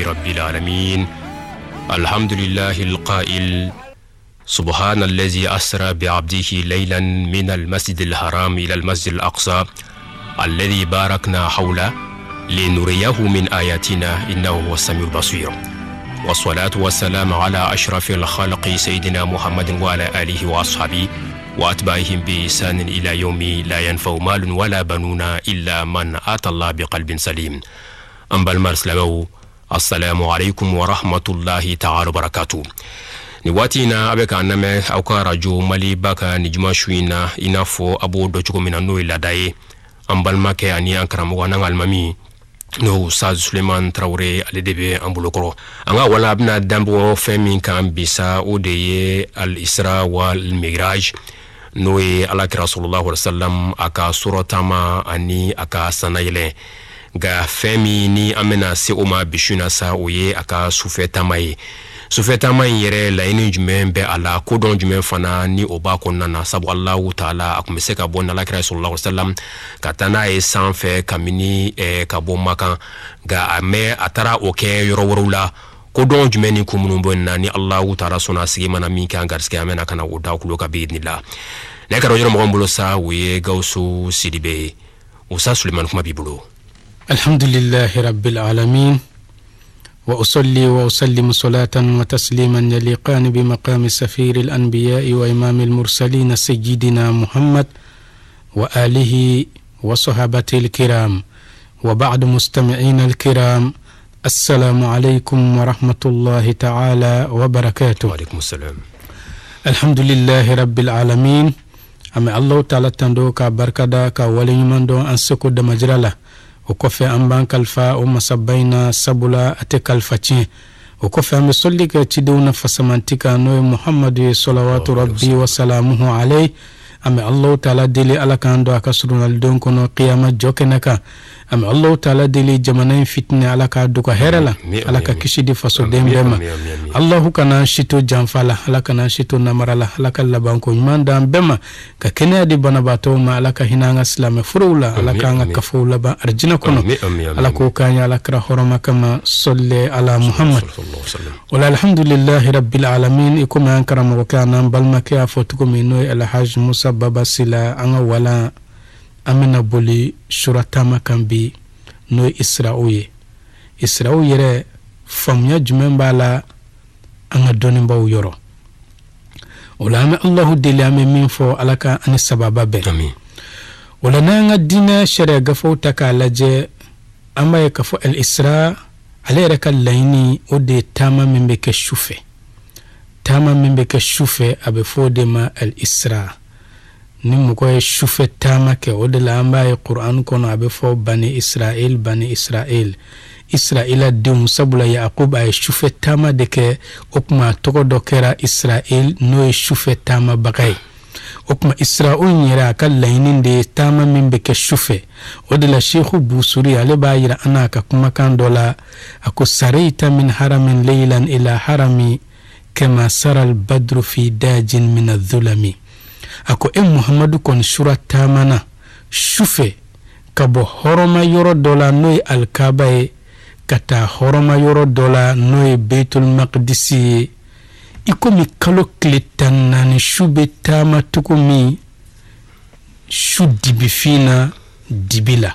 رب العالمين. الحمد لله القائل سبحان الذي أسرى بعبده ليلا من المسجد الحرام إلى المسجد الأقصى الذي باركنا حوله لنريه من آياتنا إنه هو السميع البصير. والصلاة والسلام على أشرف الخلق سيدنا محمد وعلى آله وأصحابه وأتباعهم بإحسان إلى يوم لا ينفع مال ولا بنون إلا من أتى الله بقلب سليم. أنبال مرسلمو السلام عليكم ورحمة الله تعالى وبركاته. ni wati na abe ka name auka rajo mali baka ni juma shuina inafo abo do chuko mina no iladaye ambal make ani ankaramu wana almami no Ustaz Suleiman Traoré aledebe ambulokoro anga wala abna dambo femi kan bisa odeye al Isra wal Mi'raj no e alakira sallallahu alaihi wasallam aka suratama ani aka sanayele ga femi ni amena se oma bishuna sa oye aka sufetamaye sufetama yere la ini jumen be ala kodon jumen fana ni oba konna na sabu Allahu taala akumese ka bona la kira sallallahu alaihi wasallam katana e sanfe kamini ka bo makan ga ame atara oke yoro worula kodon jumen ni kumunu bonna ni Allahu taala sona sigi mana mi kan garske amena kana oda kulo ka bi idnillah ne karo yoro mo mbulo sa we gausu sidibe Ustaz Suleiman kuma bibulo. Alhamdulillahi rabbil alamin وأصلي وأسلم صلاة وتسليما يليقان بمقام سفير الأنبياء وإمام المرسلين سيدنا محمد وآله وصحابته الكرام وبعد مستمعين الكرام السلام عليكم ورحمة الله تعالى وبركاته. وعليكم السلام. الحمد لله رب العالمين. أما الله تعالى تندوك بركة ولي من دون أنسكو دمجرالة وكفي أمبان كالفا ومسابينا سبولا أتكالفاتين وكفي أمسوليك تدون فسمانتك نوي محمد صلوات ربي وسلامه عليه أمي الله تعالى دلي على كاندو أكسرون الدون كنو قيامة جوكنك أمي الله تعالى دلي جمانين فتنة على كادوك هيرلا على كشدي فسو ديم بما الله كنا شتو جانفالا على كنا شتو نمرالا على كاللبانكو يمان دام بما ككنا دي بناباتو ما على كهنانا سلام فرولا على كانا كفولا با أرجنا كنو على كوكانيا على كرا حرما كما صلي على محمد ولا الحمد لله رب العالمين إكم أنكرم وكانا بالمكيا فوتكم إنوي الحاج موسى baba sila anga wala amena boli shuratama kambi no Isra'uye yere famya jumemba la anga doni mba uyoro wala ame Allahu dili ame minfo alaka ani sababa be wala nanga dina shere gafo taka laje amba ye kafo el Isra alere kallaini ode tama membe ke shufe abe fode ma el Isra ni mukoy shufe tama ke odela ambaye Qur'an kono abe fo bani Israel Israila dum sabula Yaqub ay shufe tama de ke okma toko dokera Israel no shufe tama bagay okma Israel nyira kallainin de tama mimbe ke shufe odela Sheikh Busuri ale bayira anaka kuma kan dola ako sarita min haramin laylan ila harami kama sara al-badru fi dajin min adh-dhulami ako Muhammadu kon surata mana shufe kabo horoma yoro dola noy al-Kaaba kata horoma yoro dola noy Baitul Maqdisi ikomi kalo kletan nani shube tama tukumi shudibifina dibila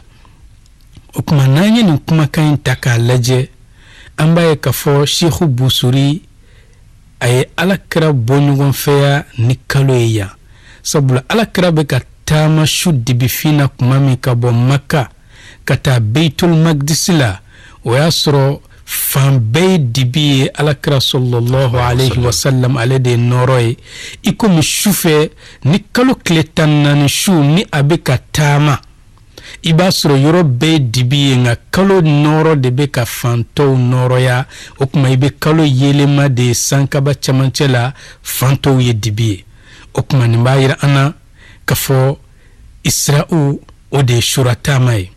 okuma nanye ni kuma kain taka laje ambaye kafo Sheikh Busuri ay alakra bonyugon feya ni kalo ya sabula alakra be ka tama shuddi bifina kumami kabo Makka kata Baitul Maqdis la wayasro fambe dibi alakra sallallahu alayhi wa sallam alade noroy ikomi shufe ni kalo kletan nani shu ni abeka tama ibasro yorobe dibi nga kalo noro de beka fanto noro ya okuma ibe kalo yelema de sankaba chamanchela fanto ye dibi okuma nimbayira ana kafo Isra'u ode shurata mai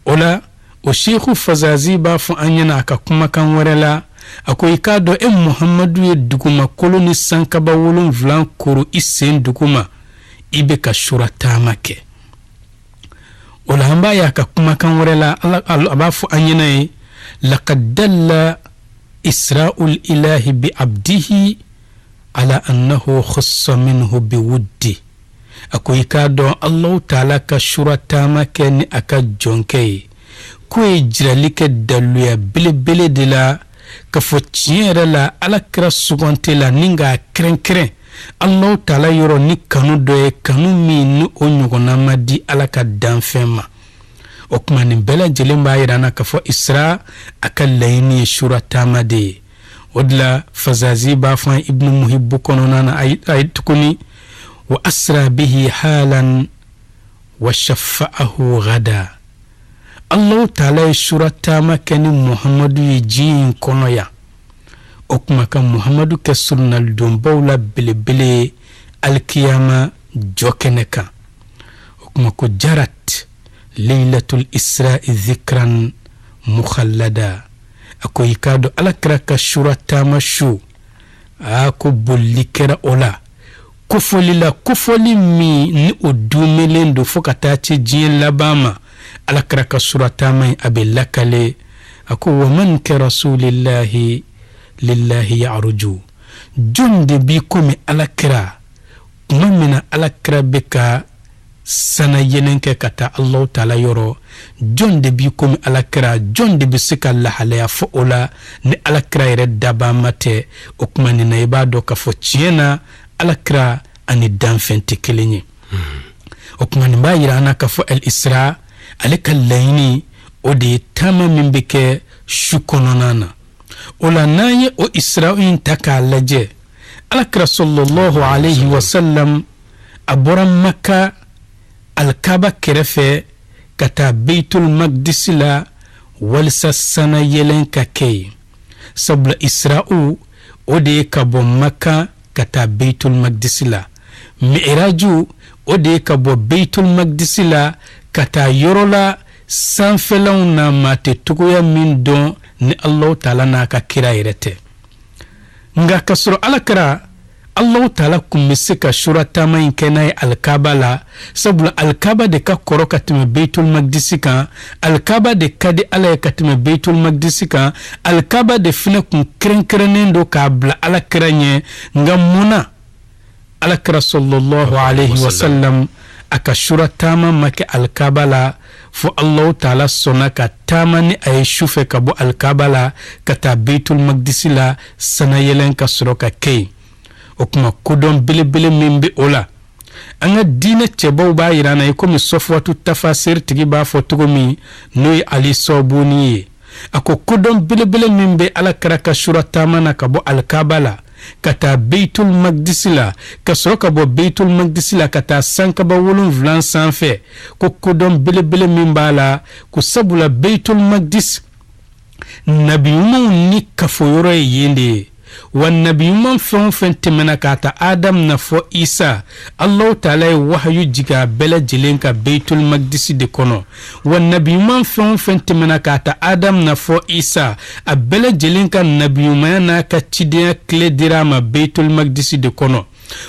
ola o Sheikhu Fazazi ba fu anyana aka kuma kan warela akoy kado Muhammadu ye duguma koloni sankaba wolon vlan koro isen duguma ibe ka shurata make ola hamba ya ka kuma kan warela abafu anyana laqad dalla isra'ul ilahi bi abdihi ala annahu khassa minhu bi wuddi akoy ka don Allah ta'ala ka shuratama ken aka jonke ko jiralike daluya bele de la ka fo tiere la ala kra sugonte la ninga kren Allah ta'ala yoro ni kanu do kanu mi ni onyogona madi ala ka danfema o kuma ni bela jelemba irana ka fo isra aka layni shuratama de odla fazazi ba fa ibn muhibbu konona ayit kuni wa asra bihi halan wa shaffa'ahu ghada Allah ta'ala shuratama kani Muhammadu yijin kono ya okuma kan Muhammadu ke sunnal dombawla bele alkiyama jokeneka okuma ko jarat laylatul isra'i dhikran mukhallada akoy kado alakraka shuratama shu ako bollikera ola kufoli mi ni odumelendo fokata ci jin labama alakraka suratama abilakale ako wa man ka rasulillahi lillahi ya'ruju jonde bi kome alakra mamina alakra beka sana yenenke kata Allah ta'ala yoro jonde bi kome alakra jonde bi sika lahalaya fo ola ni alakra ire daba mate okmani na ibado ka fo chiena alakra ani danfente kelenye okmani ba yirana ka fo el isra alika layni ode tama mimbeke shukononana ola naye o isra'in taka laje alakra sallallahu alayhi wa sallam abora makka alkaba kerefe kata beitul maqdis la walsa sana yelen ka kay sabla isra'u ode kabo makka kata beitul maqdis la mi'raju ode kabo beitul maqdis la kata yorola sanfelawna mate tukuya min don ni Allah ta'ala na ka kira irete nga kasro alakra Allah ta'ala kumisika shuratama inkenai alkabala sabula alkaba de ka koroka tume beitul maqdisika alkaba de kadi ala katime beitul maqdisika alkaba de fina kun krenkrenen ka bla alakranye nga muna alakra sallallahu alayhi wa sallam aka shuratama make alkabala fo Allah ta'ala sonaka tamani ay shufe kabo alkabala kata beitul maqdis la sana yelen ka soroka kay okuma kudon bele mimbe ola anga dina chebo ba irana ikomi sofwatu tafasir tigi ba fotugo mi noy ali sobuni ako kudon bele mimbe ala karaka shuratama na kabo alkabala kata beitul maqdis la kasroka bo beitul maqdis la kata sankaba wolon vlan sanfe ko kudon bele mimbala ko sabula beitul maqdis nabiyumu ni kafoyoro yende wan nabiyuman fentemena kata adam na fo isa Allah ta'ala wahyu jiga bela jilenka beitul maqdis de kono wan nabiyuman fentemena kata adam na fo isa a bela jilenka nabiyumana ka chidia kle dirama beitul maqdis de kono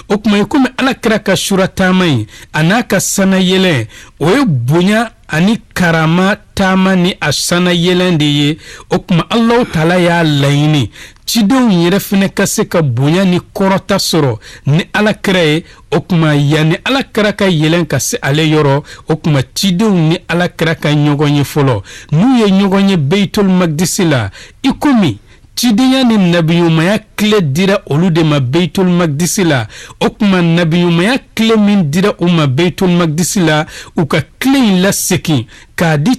okuma ikume alakra ka shuratama anaka sana yele oye bunya ani karama tama ni asana yelende ye okuma Allah ta'ala ya layni chidon yere fene kase ka bunya ni korota soro ni alakra okuma yani alakra ka yelen kase ale yoro okuma chidon ni alakra ka nyogonye folo nu ye nyogonye beitul maqdis la ikumi chidiya ni nabiyumaya kle dira olu de ma beitul maqdis la okuma nabiyumaya kle min dira uma beitul maqdis la uka kle la seki kadi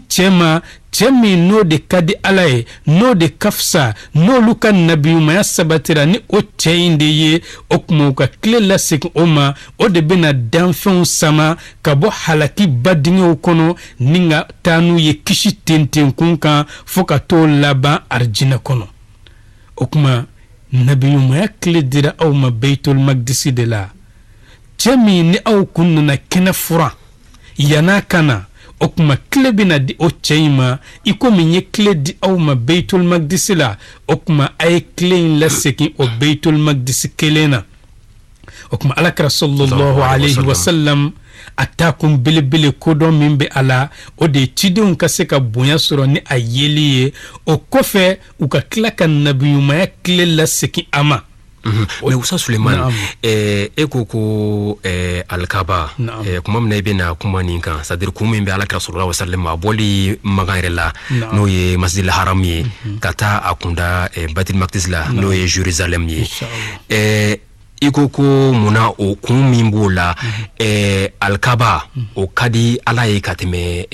chemi no de kadi alaye no de kafsa no luka nabiyumaya sabatira ni o cheinde ye okuma uka kle la seki oma o de bena danfon sama kabo halaki badinge ukono ninga tanu ye kishi tenten kunka foka to laba arjina kono okuma nabiyumaya kle dira aw ma beitul maqdis de la chemi ni aw kunna kena fura yana kana okuma kle bina di o cheima iko minye kle di aw ma beitul maqdis la okuma ay kle la seki o beitul maqdis kelena o kuma alakira sallallahu alayhi wa sallam a taa kun belebele kodɔn min bɛ a la o de ye cidenw ka se ka bonya sɔrɔ ni a yeli ye o kɔfɛ u ka tila ka nabiɲumanya tile lasegin a ma. mais Usa Suleiman e ko alkaba kuma min na i bɛna kuma nin kan c'est à dire kun min bɛ alakira sallallahu alayhi wa sallam a bɔli magan yɛrɛ la n'o ye masjidil haram ye ka taa a kunda Baitul Maqdis la n'o ye Jérusalem ye. I ko munna o kun min b'o la alkaba o ka di ala ye ka tɛmɛ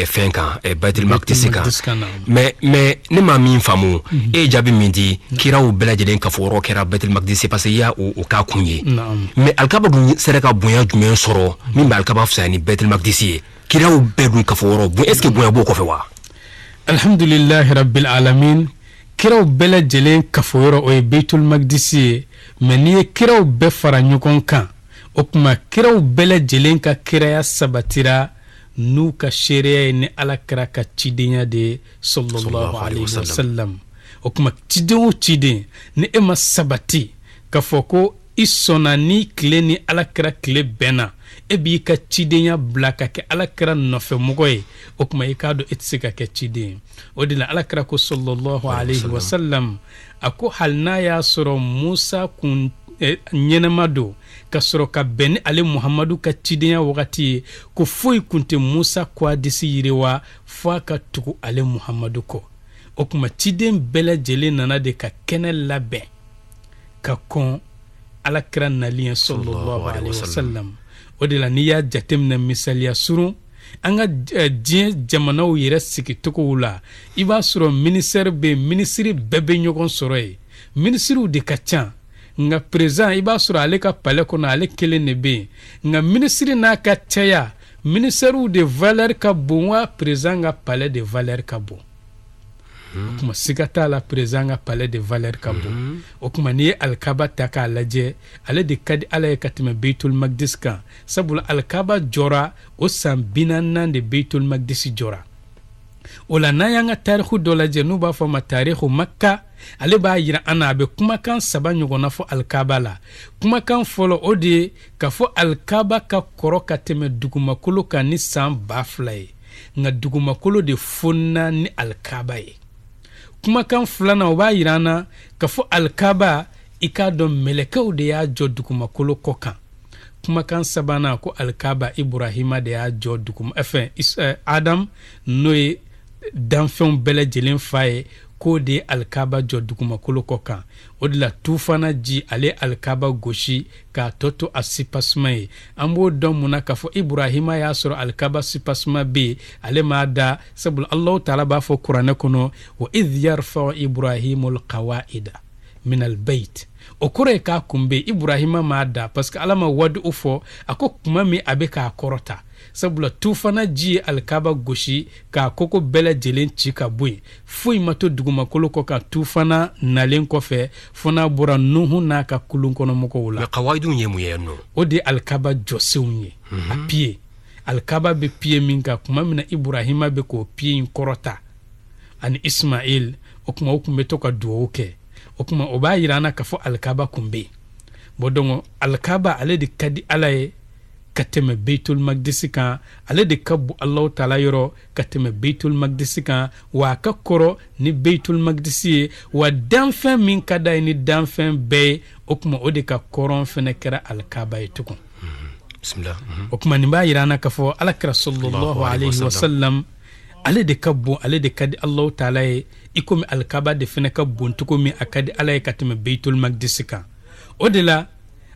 fɛn kan Baitul Maqdis kan mais ne ma min faamu e jaabi min di kiraw bɛɛ lajɛlen ka fɔ yɔrɔ kɛra Baitul Maqdis parce que i y'a o k'a kun ye mais alkaba dun sera ka bonya jumɛn sɔrɔ min bɛ alkaba fisaya ni Baitul Maqdis ye kiraw bɛɛ dun ka fɔ yɔrɔ est ce que bonya b'o kɔfɛ wa. alhamdulillahi rabbil alamin kiraw bɛɛ lajɛlen ka fɔ yɔrɔ o ye Baitul Maqdis ye mais n'i ye kiraw bɛɛ fara ɲɔgɔn kan o kuma kiraw bɛɛ lajɛlen ka kiraya sabatira n'u ka seereya ye ni alakira ka cidenya de sallallahu alayhi wa sallam o kuma ciden o ciden ni e ma sabati ka fɔ ko i sɔnna ni tile ni alakira tile bɛnna e b'i ka cidenya bila ka kɛ alakira nɔfɛmɔgɔ ye o kuma i k'a dɔn e tɛ se ka kɛ ciden ye o de la alakira ko sallallahu alayhi wa sallam a ko hali n'a y'a sɔrɔ Musa kun ɲɛnɛma don ka sɔrɔ ka bɛn ni ale Muhamadu ka cidenya wagati ye ko foyi kun tɛ Musa kɔ disi yiriwa fo a ka tugu ale Muhamadu kɔ o kuma ciden bɛɛ lajɛlen nana de ka kɛnɛ labɛn ka kɔn alakira naliɲɛ sallallahu alayhi wa sallam o de la n'i y'a jateminɛ misaliya surun an ka diɲɛ jamanaw yɛrɛ sigicogow la i b'a sɔrɔ minisɛri bɛ yen minisiri bɛɛ bɛ ɲɔgɔn sɔrɔ yen minisiriw de ka ca nka président i b'a sɔrɔ ale ka palais kɔnɔ ale kelen de bɛ yen nka minisiri n'a ka caya minisɛriw de valeur ka bon wa président ka palais de valeur ka bon o kuma siga t'a la président ka palais de valeur ka bon o kuma n'i ye alikaba ta k'a lajɛ ale de ka di ala ye ka tɛmɛ Baitul Maqdis kan sabula alikaba jɔra o san 40 de Baitul Maqdis jɔra o la n'an y'an ka tariku dɔ lajɛ n'u b'a fɔ ma tariku Makka ale b'a yira an na a bɛ kumakan 3 ɲɔgɔnna fɔ alikaba la kumakan fɔlɔ o de ye ka fɔ alikaba ka kɔrɔ ka tɛmɛ dugumakolo kan ni san 2000 ye nka dugumakolo de fonina ni alikaba ye kumakan filanan o b'a yira an na ka fɔ alikaba i k'a dɔn mɛlɛkɛw de y'a jɔ dugumakolo kɔ kan kumakan sabanan ko alikaba Ibrahima de y'a jɔ Adam n'o ye danfɛnw bɛɛ lajɛlen fa ye k'o de ye alikaba jɔ dugumakolo kɔ kan o de la tufana ji ale alikaba gosi k'a tɔ to a sipasima ye an b'o dɔn mun na k'a fɔ Ibrahima y'a sɔrɔ alikaba sipasima bɛ yen ale m'a da sabula Alahu taala b'a fɔ kuranɛ kɔnɔ wa idh yarfa'u Ibrahimul qawaida minal bayt o kɔrɔ ye k'a kun bɛ Ibrahima m'a da parce que ala ma wadi o fɔ a ko kuma min a bɛ k'a kɔrɔta sabula tufana ji ye alikaba gosi k'a koko bɛɛ lajɛlen ci ka bɔ yen foyi ma to dugumakolo kɔ ka tufana nalen kɔfɛ fo n'a bɔra Nuhu n'a ka kulun kɔnɔmɔgɔw la. Qawaidu ye mun ye nɔ o de ye alikaba jɔsenw ye a pied alikaba bɛ pied min kan kuma min na Ibrahima bɛ k'o pied in kɔrɔta ani Ismail o kuma o kun bɛ to ka duwawu kɛ o kuma o b'a yira an na k'a fɔ alikaba kun bɛ yen bon donc alikaba ale de ka di ala ye ka tɛmɛ Baitul Maqdis kan ale de ka bon Alahu taala yɔrɔ ka tɛmɛ Baitul Maqdis kan wa a ka kɔrɔ ni Baitul Maqdis ye wa danfɛn min ka d'a ye ni danfɛn bɛɛ ye o kuma o de ka kɔrɔn fɛnɛ kɛra alikaba ye tugun bismillah o kuma nin b'a yira an na k'a fɔ alakira sallallahu alayhi wa sallam ale de ka bon ale de ka di Alahu taala ye i komi alikaba de fɛnɛ ka bon cogo min a ka di ala ye ka tɛmɛ Baitul Maqdis kan o de la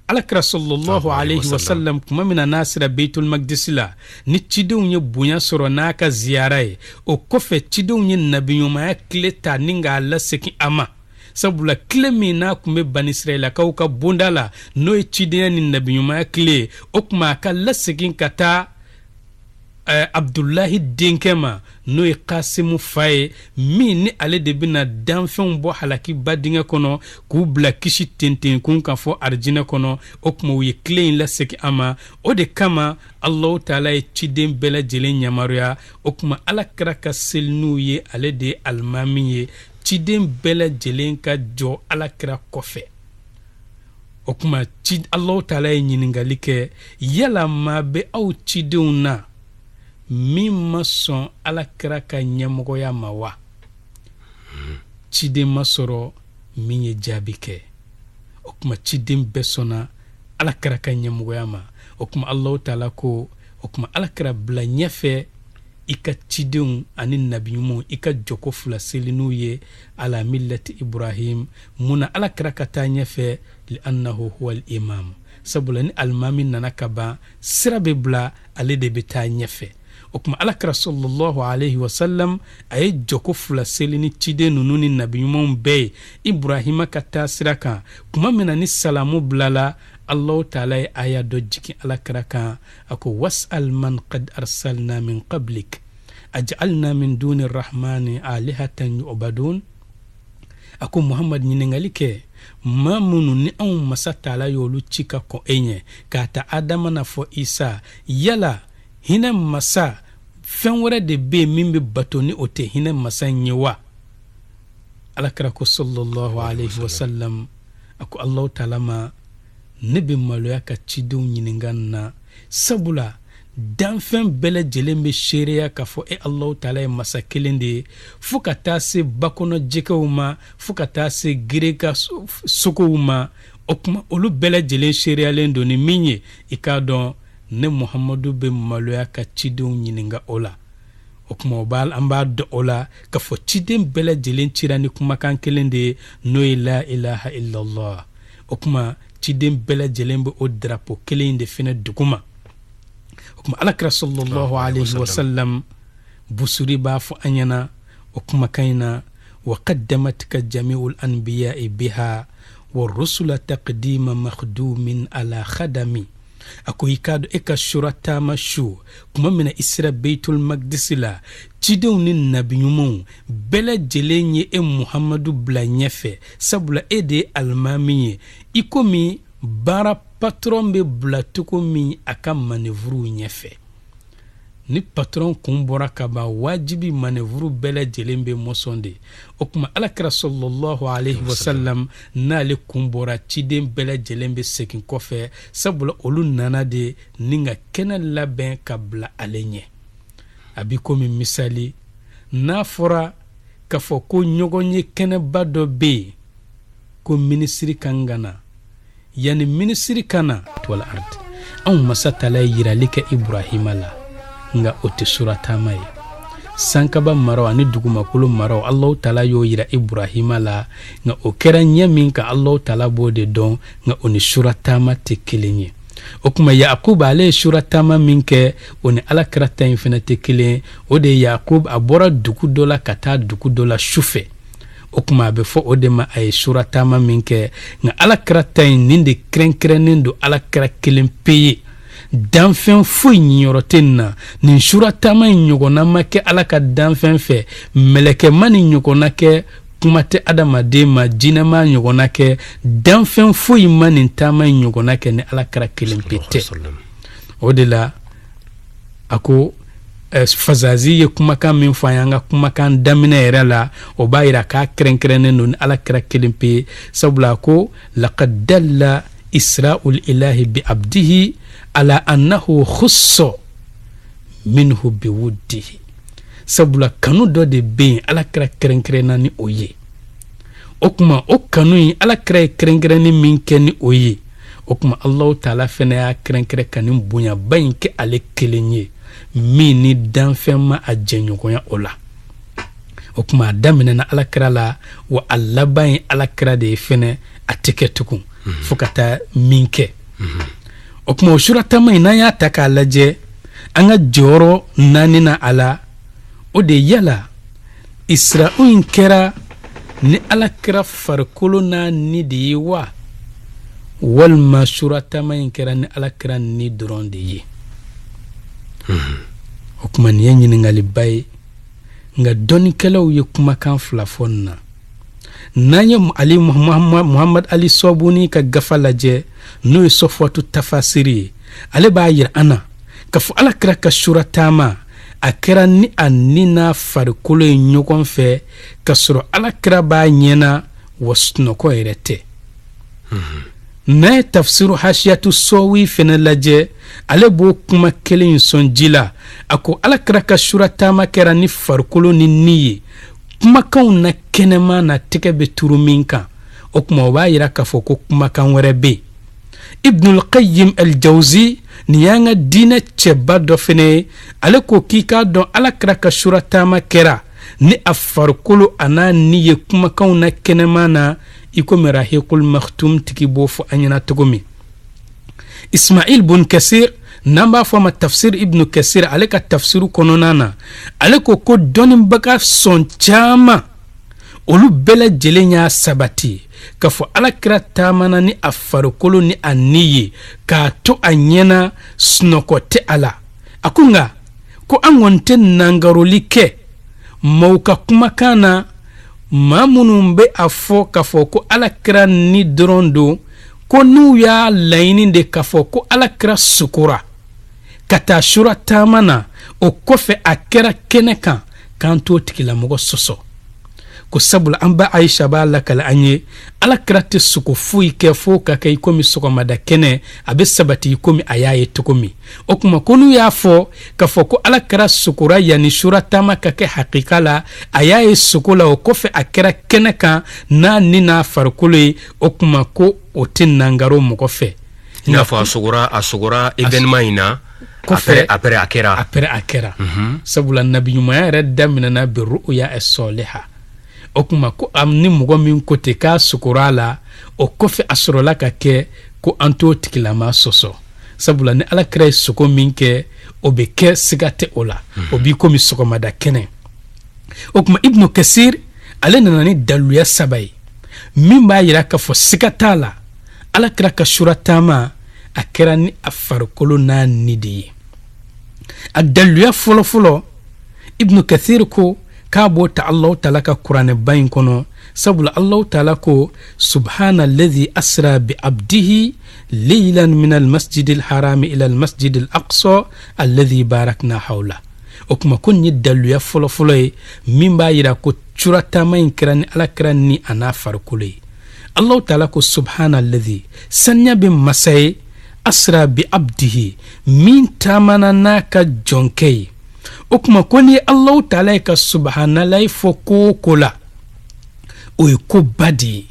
alakira sallallahu alayhi wa sallam kuma min na n'a sera Baitul Maqdis la ni cidenw ye bonya sɔrɔ n'a ka ziyara ye o kɔfɛ cidenw ye nabiɲumanya tile ta ni k'a lasegin a ma sabula tile min n'a kun bɛ Bani Israɛlakaw ka bonda la n'o ye cidenya ni nabiɲumanya tile ye o kuma a ka lasegin ka taa Abdullahi denkɛ ma n'o ye Kasimu fa ye min ni ale de bɛna danfɛnw bɔ halaki ba dingɛ kɔnɔ k'u bila kisi tenten kun kan fɔ arijinɛ kɔnɔ o kuma u ye tile in lasegin a ma o de kama Alahu taala ye ciden bɛɛ lajɛlen yamaruya o kuma alakira ka seli n'u ye ale de ye alimami ye ciden bɛɛ lajɛlen ka jɔ alakira kɔfɛ o kuma Allah taala ye ɲiningali kɛ yala maa bɛ aw cidenw na min ma sɔn alakira ka ɲɛmɔgɔya ma wa ciden ma sɔrɔ min ye jaabi kɛ o kuma ciden bɛɛ sɔnna alakira ka ɲɛmɔgɔya ma o kuma Allah taala ko o kuma alakira bila ɲɛfɛ i ka cidenw ani nabiɲumanw i ka jɔko fila seli n'u ye ala millati Ibrahim muna alakira ka taa ɲɛfɛ li annahu huwal imam sabula ni alimami nana ka ban sira bɛ bila ale de bɛ taa ɲɛfɛ o kuma alakira sallallahu alaihi wasallam a ye jɔko fila seli ni ciden ninnu ni nabiɲumanw bɛɛ ye Ibrahima ka taa sira kan kuma min na ni salamu bilala Allah taala ye aya dɔ jigin alakira kan a ko was'al man qad arsalna min qablik aj'alna min duni rahmani alihatan yu'badun a ko Muhammad ɲiningali kɛ maa minnu ni anw masa taala y'olu ci ka kɔn e ɲɛ k'a ta Adama na fɔ Isa yala hinɛ masa fɛn wɛrɛ de bɛ yen min bɛ bato ni o tɛ hinɛ masa in ye wa alakira ko sallallahu alaihi wasallam a ko Allah taala ma ne bɛ maloya ka cidenw ɲininka na sabula danfɛn bɛɛ lajɛlen bɛ seereya k'a fɔ Allah taala ye masa kelen de ye fo ka taa se bakɔnɔ jɛgɛw ma fo ka taa se gereka sogow ma o kuma olu bɛɛ lajɛlen seereyalen don ni min ye i k'a dɔn ne Muhamadu bɛ maloya ka cidenw ɲininka o la o kuma an b'a dɔn o la k'a fɔ ciden bɛɛ lajɛlen cira ni kumakan kelen de ye n'o ye la ilaha illallah o kuma ciden bɛɛ lajɛlen bɛ o drapeau kelen de fɛnɛ duguma o kuma alakira sallallahu alaihi wasallam busuri b'a fɔ an ɲɛna o kumakan in na wa qaddamatka jami'ul anbiya'i biha wa rusula taqdima makhdumin ala khadami a ko i k'a dɔn e ka sura taama su kuma min na i sera beitul magdisi la cidenw ni nabiɲumanw bɛɛ lajɛlen ye e Muhamadu bila ɲɛfɛ sabula e de ye alimami ye i komi baara patron bɛ bila cogo min a ka manevuru ɲɛfɛ ni patron kun bɔra ka ban wajibi manevuru bɛɛ lajɛlen bɛ mɔsɔn de o kuma alakira sallallahu alaihi wasallam n'ale kun bɔra ciden bɛɛ lajɛlen bɛ segin kɔfɛ sabula olu nana de ni ka kɛnɛ labɛn ka bila ale ɲɛ a bi komi misali n'a fɔra k'a fɔ ko ɲɔgɔn ye kɛnɛba dɔ bɛ yen ko minisiri kan ka na yani minisiri ka na wala ardi anw masa taala ye yirali kɛ Ibrahima la nga o tɛ sura taama ye sankaba maraw ani dugumakolo maraw Allah taala y'o yira Ibrahima la nga o kɛra ɲɛ min ka Allah taala b'o de dɔn nga o ni sura taama tɛ kelen ye o kuma Yakub ale ye sura taama min kɛ o ni alakira ta in fana tɛ kelen o de Yakub a bɔra dugu dɔ la ka taa dugu dɔ la sufɛ o kuma a bɛ fɔ o de ma a ye sura taama min kɛ nga alakira ta in nin de kɛrɛnkɛrɛnnen don alakira kelen pe ye danfɛn foyi ɲiyɔrɔ tɛ nin na nin sura taama in ɲɔgɔnna ma kɛ ala ka danfɛn fɛ mɛlɛkɛ ma nin ɲɔgɔnna kɛ kuma tɛ adamaden ma jinɛma ɲɔgɔnna kɛ danfɛn foyi ma nin taama in ɲɔgɔnna kɛ ni alakira kelen pe tɛ o de la a ko Fazazi ye kumakan min fɔ an ye an ka kumakan daminɛ yɛrɛ la o b'a yira k'a kɛrɛnkɛrɛnnen don ni alakira kelen pe sabula ko laqad dalla isra'ul ilahi bi abdihi ala annahu khusso minhu bi wuddihi sabula kanu dɔ de bɛ yen alakira kɛrɛnkɛrɛnna ni o ye o kuma o kanu in alakira ye kɛrɛnkɛrɛnni min kɛ ni o ye o kuma Allah taala fɛnɛ y'a kɛrɛnkɛrɛn ka nin bonyaba in kɛ ale kelen ye min ni danfɛn ma a jɛɲɔgɔnya o la o kuma a daminɛna alakira la wa a laban ye alakira de ye fɛnɛ a tɛ kɛ tugun fo ka taa min kɛ o kuma o sura taama in n'an y'a ta k'a lajɛ an ka jɔyɔrɔ naani na a la o de yala Isra'u in kɛra ni alakira farikolo n'a ni de ye wa walima sura taama in kɛra ni alakira ni dɔrɔn de ye o kuma nin ye ɲininkaliba ye nka dɔnnikɛlaw ye kumakan fila fɔ nin na n'an ye Ali Muhammad Ali Sobuni ka gafa lajɛ n'o ye Sofwatu Tafasiri ye ale b'a yira an na k'a fɔ alakira ka sura taama a kɛra ni a ni n'a farikolo ye ɲɔgɔn fɛ k'a sɔrɔ alakira b'a ɲɛna wa sunɔgɔ yɛrɛ tɛ n'a ye tafsiru hashiyatu sowi fɛnɛ lajɛ ale b'o kuma kelen sɔn ji la a ko alakira ka sura taama kɛra ni farikolo ni ni ye kumakanw na kɛnɛma na tɛgɛ bɛ turu min kan o kuma o b'a yira k'a fɔ ko kumakan wɛrɛ bɛ yen ibnul qayyim al-jawzi ni y'an ka diinɛ cɛba dɔ fɛnɛ ye ale ko k'i k'a dɔn alakira ka sura taama kɛra ni a farikolo a n'a ni ye kumakanw na kɛnɛma na i komi rahikul maktum tigi b'o fɔ an ɲɛna cogo min ismail bun kasir n'an b'a fɔ a ma tafsir ibnu kasir ale ka tafsiru kɔnɔna na ale ko dɔnnibaga sɔn caman olu bɛɛ lajɛlen y'a sabati k'a fɔ alakira taamana ni a farikolo ni a ni ye k'a to a ɲɛna sunɔgɔ tɛ a la a ko nka ko an kɔni tɛ nangaroli kɛ maaw ka kumakan na maa minnu bɛ a fɔ k'a fɔ ko alakira ni dɔrɔn don ko n'u y'a laɲini de k'a fɔ ko alakira sukora ka taa sura taama na o kɔfɛ a kɛra kɛnɛ kan k'an t'o tigilamɔgɔ sɔsɔ ko sabula an ba Aisha b'a lakale an ye alakira tɛ suko foyi kɛ fo ka kɛ i komi sɔgɔmada kɛnɛ a bɛ sabati i komi a y'a ye cogo min o kuma ko n'u y'a fɔ k'a fɔ ko alakira sukora yanni sura taama ka kɛ hakika la a y'a ye suko la o kɔfɛ a kɛra kɛnɛ kan n'a ni n'a farikolo ye o kuma ko o tɛ nangaro mɔgɔ fɛ i n'a fɔ a sogora événement in na après a kɛra sabula nabiɲumanya yɛrɛ daminɛna bi ru'ya as-saliha o kuma ko ni mɔgɔ min ko ten k'a sukora la o kɔfɛ a sɔrɔla ka kɛ ko an t'o tigilama sɔsɔ sabula ni alakira ye suko min kɛ o bɛ kɛ siga tɛ o la o b'i komi sɔgɔmada kɛnɛ o kuma ibnu kasir ale nana ni daluya saba ye min b'a yira k'a fɔ siga t'a la alakira ka sura taama a kɛra ni a farikolo n'a ni de ye a daluya fɔlɔfɔlɔ ibnu kasir ko k'a b'o ta Allahu taala ka kuranɛ ba in kɔnɔ sabula Allahu taala ko subhana alladhi asra bi abdihi laylan min almasjid alharam ila almasjid alaqsa alladhi barakna hawla o kuma ko ni daluya fɔlɔfɔlɔ ye min b'a yira ko sura taama in kɛra ni alakira ni a n'a farikolo ye Allahu taala ko subhana alladhi saniya bɛ masa ye asra bi abdihi min taamana n'a ka jɔnkɛ ye o kuma ko ni Allahu taala ye ka subhanalahi fɔ ko ko la o ye ko ba de ye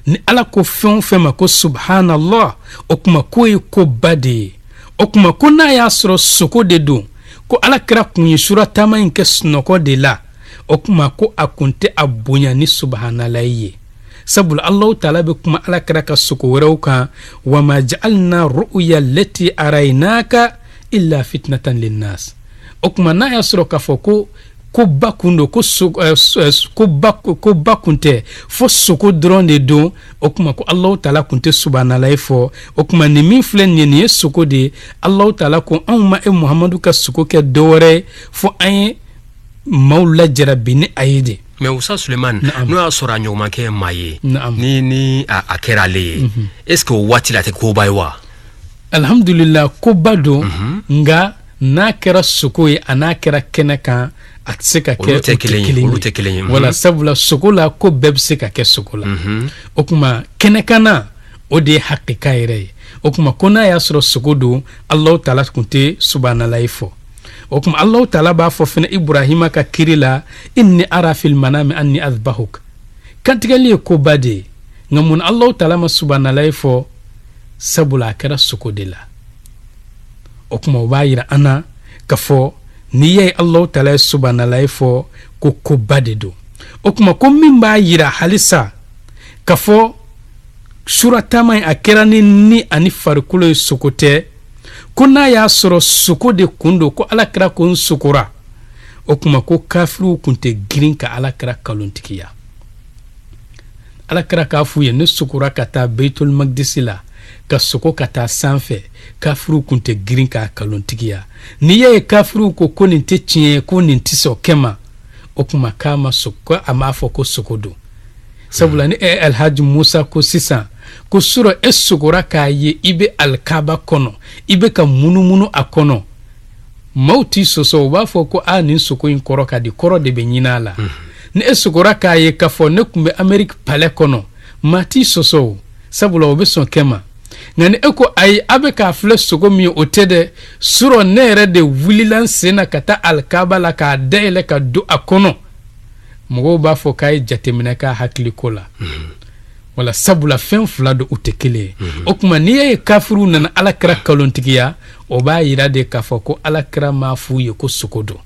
ni ala ko fɛn o fɛn ma ko subhanallah o kuma ko ye ko ba de ye o kuma ko n'a y'a sɔrɔ sogo de don ko alakira kun ye sura taama in kɛ sunɔgɔ de la o kuma ko a kun tɛ a bonya ni subhanalahi ye sabula Allahu taala bɛ kuma alakira ka sogo wɛrɛw kan wa ma ja'alna ru'ya allati araynaka illa fitnatan linnas o kuma n'a y'a sɔrɔ k'a fɔ ko ba kun don ko ba kun tɛ fo sogo dɔrɔn de don o kuma ko Allahu taala kun tɛ subhanalahi fɔ o kuma nin min filɛ nin ye sogo de ye Allahu taala ko anw ma Muhamadu ka sogo kɛ dɔwɛrɛ fo an ye maaw lajarabi ni a ye de mais Usa Suleiman n'o y'a sɔrɔ a ɲɔgɔn kɛ maa ye ni a kɛra ale ye est ce que o waati la a tɛ koba ye wa alhamdulillah koba don nka n'a kɛra sogo ye a n'a kɛra kɛnɛ kan a tɛ se ka kɛ olu tɛ kelen ye wala sabula sogo la ko bɛɛ bɛ se ka kɛ sogo la o kuma kɛnɛkana o de ye hakika yɛrɛ ye o kuma ko n'a y'a sɔrɔ sogo don Allahu taala kun tɛ subhanalahi fɔ o kuma Allahu taala b'a fɔ fɛnɛ Ibrahima ka kiri la inni ara fil manami anni azbahuk kantigɛli ye koba de ye nka mun Allahu taala ma subhanalahi fɔ sabula a kɛra sogo de la o kuma o b'a yira an na k'a fɔ n'i ye Allahu taala ye subhanalahi fɔ ko koba de don o kuma ko min b'a yira halisa k'a fɔ sura taama in a kɛra ni ani farikolo ye sogo tɛ ko n'a y'a sɔrɔ sogo de kun don ko alakira ko n sogora o kuma ko kafiriw kun tɛ girin ka alakira kalontigiya alakira k'a f'u ye ne sogora ka taa Beitul Maqdisi la ka sogo ka taa sanfɛ kafiriw kun tɛ girin k'a kalontigiya n'i ye kafiriw ko nin tɛ tiɲɛ ye ko nin tɛ sɔn kɛ ma o kuma k'a ma sogo a m'a fɔ ko sogo don sabula ni Alhaji Musa ko sisan ko sura e sogora k'a ye i bɛ alikaba kɔnɔ i bɛ ka munumunu a kɔnɔ maaw t'i sɔsɔ u b'a fɔ ko nin sogo in kɔrɔ ka di kɔrɔ de bɛ ɲini a la ni e sogora k'a ye k'a fɔ ne tun bɛ Amérique palais kɔnɔ maa t'i sɔsɔ sabula o be son kema ngani eko ay abe ka fle sogo mi otede suro nere de wulilan sena kata alkaba la ka dele ka do akono mogo ba fo kay jatemina ka hakli kola wala sabula fen fula do utekele okuma niye kafiru nana alakra kalontigiya o ba yira de kafako alakra mafu ye ko sokodo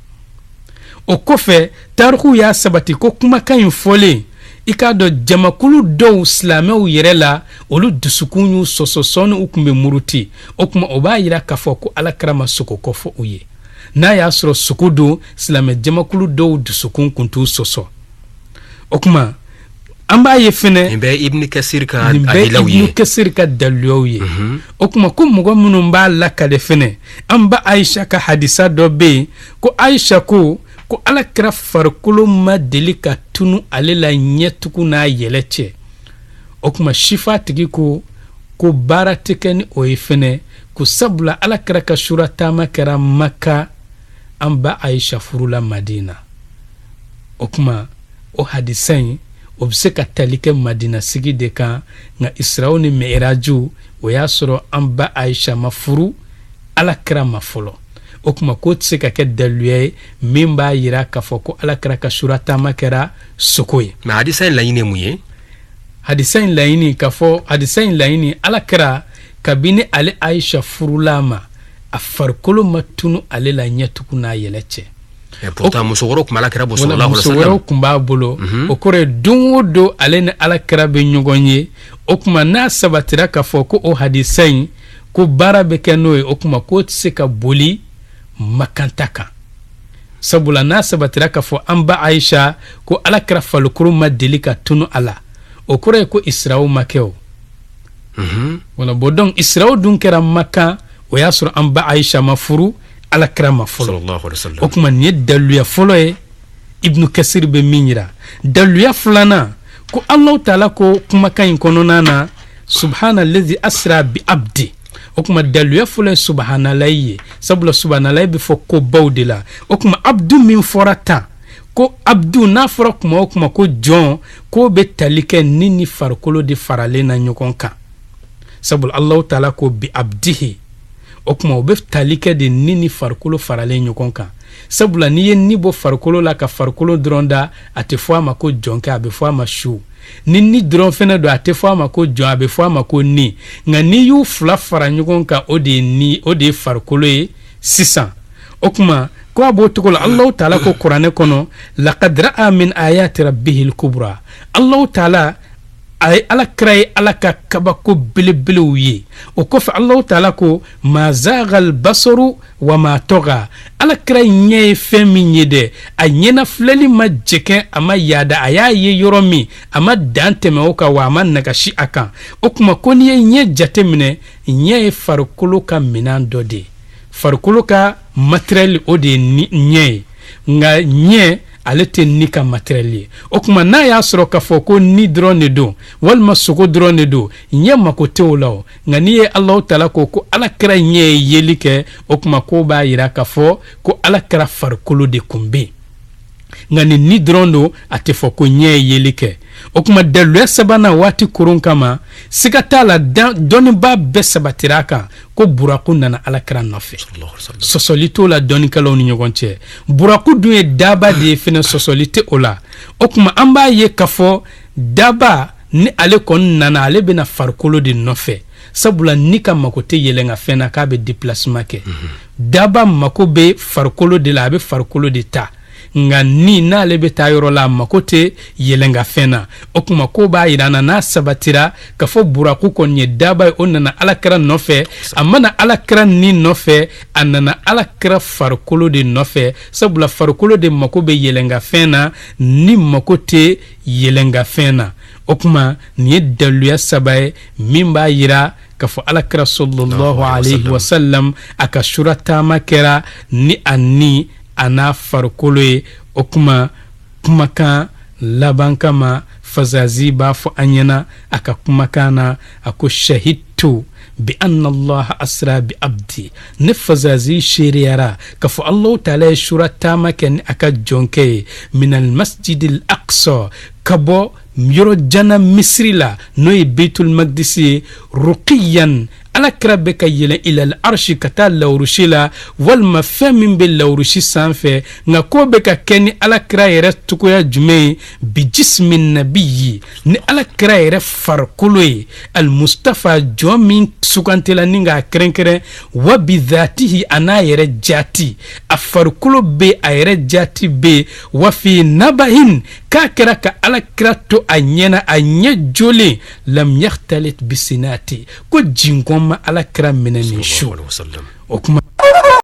o kofe tarku ya sabati ko kuma kan fole ikado jamakulu do islamew yerela olu dusukunyu sososonu ukumbe muruti okuma o ba yira kafako alakra masoko kofo uye na ya soro sokodo islame jamakulu do dusukun kuntu soso okuma amba ye fene be ibn kasir ka adilawiye ibn kasir ka dalwiye okuma ko mugo munun ba lakale fene amba aisha ka hadisa do be ko aisha ko alakra farkulu ma delika tunu alela nyetuku na yeleche okuma shifa tigi ko baratekeni o fene ko sabula alakra ka shurata makara makka amba aisha furula madina okuma o hadisan obseka talike madina sigi de kan nga israel ni mi'raju o ya soro amba aisha mafuru alakra mafolo okuma ko tseka ke daluye mimba yira kafoko alakra ka surata makera sokoye ma hadisan layine muye hadisan layini kafo hadisan layini alakra kabini ale aisha furulama afarkolo matunu ale la nyatukuna yeleche pourtant musogoro kuma alakira bo sallallahu alaihi wasallam musogoro kumba bolo okore dunwodo ale ne alakira be nyogonye okuma na sabatira ka foko o hadisain ko barabe kenoy okuma ko tseka boli makantaka sabula na sabatira ka fo amba aisha ko alakira falukuru madelika tunu ala okore ko israel makeo wala bodon israel dun kera makka o yasur amba aisha mafuru alakira mafolo sallallahu alaihi wasallam okuma ni daluya folo e ibn kasir be minira daluya fulana ko allah taala ko kuma kan kono nana subhanallazi asra bi abdi okuma daluya folo subhanallahi sabula subhanallahi be fo ko bawdila okuma abdu min forata ko abdu na fora kuma okuma ko jon ko be talike nini farkolo de farale na nyokonka sabula allah taala ko bi abdihi okuma obe talike de nini farkolo farale nyokonka sabula niye nibo farkolo la ka farkolo dronda atefwa mako jonka abe fwa mashu nini dron fene do atefwa mako jon abe fwa mako ni ngani yu fla fara nyokonka ode farkolo e 600 okuma ko abo tukul allah taala ko qur'ane kono laqad ra'a min ayati rabbihil kubra allah taala ay ala kray ala ka kabako bilbiluye o ko fa allah taala ko ma zagal basaru wa ma toga ala kray nye femi nyede anyena fleli majeke ama yada aya ye yoromi ama dante me oka wa man nagashi aka okuma koni nye jatemine nye farkulu ka minandode farkulu ka material ode nye nga nye alete nika material okuma na ya soro ka foko ni drone do wal masuko drone do nyama ko teolaw ngani ye allah taala ko ala kra nye yelike okuma ko ba yira ka fo ko ala kra farkolo de kumbe ngani ni drone do ate foko nye yelike okuma dalu sabana wati kurun kama sikatala doni ba besabatiraka ko buraku nana alakra nofe sosolito la doni kala oni nyogonche buraku duye daba de fina sosolite ola okuma amba ye kafo daba ni ale kon nana ale bena farkolo de nofe sabula nika makote yelenga fena ka be déplacement ke daba makobe farkolo de la be farkolo de ta nga ni na lebe tayoro la makote yelenga fena okuma ko ba irana na sabatira ka fo buraku konye daba onana alakra nofe amana alakra ni nofe anana alakra farkolo de nofe sabula farkolo de makobe yelenga fena ni makote yelenga fena okuma ni daluya sabaye mimba yira kafo alakra sallallahu alayhi wa sallam aka shurata makera ni anni ana farkolo e okuma kumaka labankama fazazi ba fo anyana aka kumakana ako shahidtu bi anna allah asra bi abdi ne fazazi shiriyara kafo allah taala shurata maken aka jonke min al masjid al aqsa kabo yɔrɔ jana misiri la n'o ye Beitul Maqdis ye ruqiyan alakira bɛ ka yɛlɛn ilal arshi ka taa lawurusi la walima fɛn min bɛ lawurusi sanfɛ nka ko bɛ ka kɛ ni alakira yɛrɛ cogoya jumɛn ye bi jismi nabiyi ni alakira yɛrɛ farikolo ye almustafa jɔn min sugantila ni k'a kɛrɛnkɛrɛn wa bi dhatihi a n'a yɛrɛ jati a farikolo bɛ a yɛrɛ jati bɛ wa fi nabahin k'a kɛra ka alakira to a ɲɛna a ɲɛ jolen lam yaxtalit bisinati ko jinkɔn ma alakira minɛ nin su o kuma